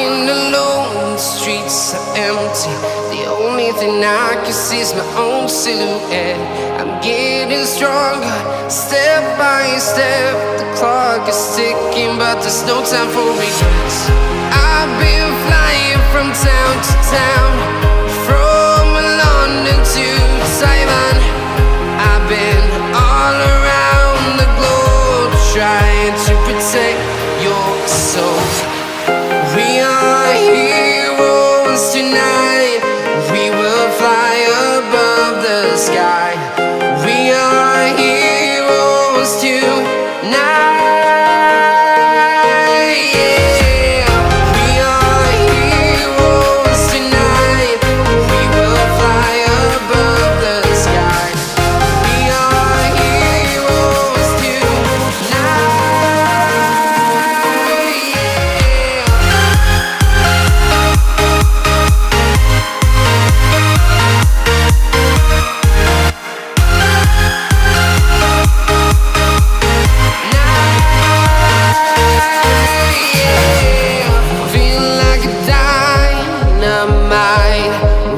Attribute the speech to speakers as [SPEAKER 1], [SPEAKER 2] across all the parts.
[SPEAKER 1] walking alone, the streets are empty. The only thing I can see is my own silhouette. I'm getting stronger, step by step. The clock is ticking, but there's no time for regrets. I've been flying from town to town, from London to Taiwan. I've been all around the globe, trying to protect your soul. We are heroes tonight. We will fly above the sky. We are heroes tonight. Yeah. We are heroes tonight. We will fly above the sky. We are heroes tonight.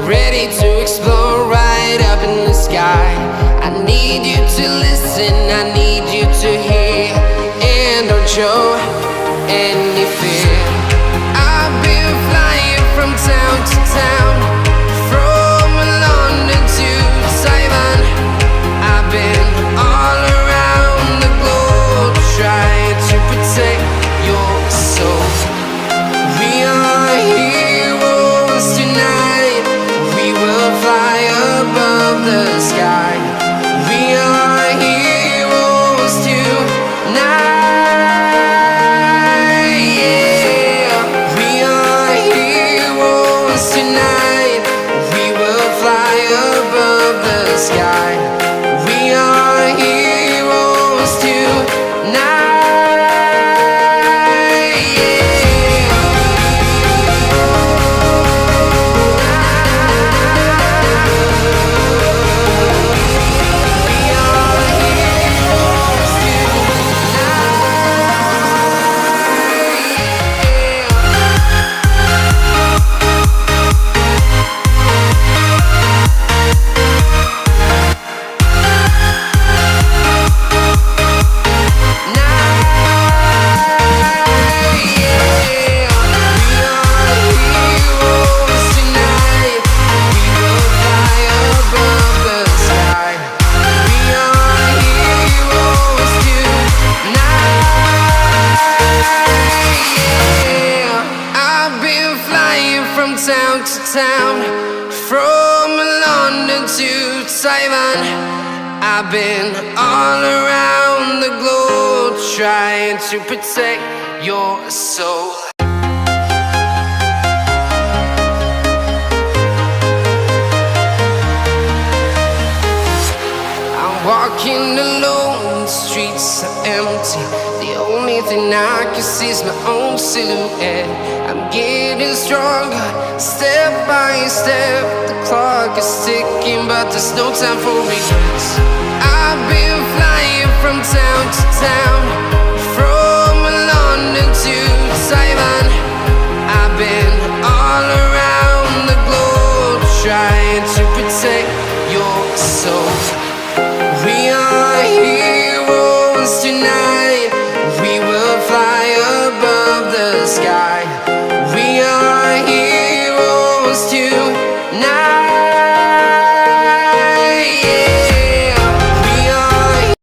[SPEAKER 1] Ready to explore right up in the sky. I need you to listen, I need you to hear, and don't show any fear. I've been flying from town to town, from London to Taiwan. I've been all around the globe, trying to protect your soul. We are heroes tonight. We will fly above the sky. We are heroes tonight. Yeah. We are heroes tonight. We will fly above the sky. We are heroes tonight. Town to town, from London to Taiwan. I've been all around the globe, trying to protect your soul. I'm walking alone, the streets are empty. The only thing I can see is my own silhouette. I'm getting stronger, step by step. The clock is ticking, but there's no time for regrets. I've been flying from town to town, from London to Taiwan. I've been all around the globe, trying to protect your soul. We are heroes tonight.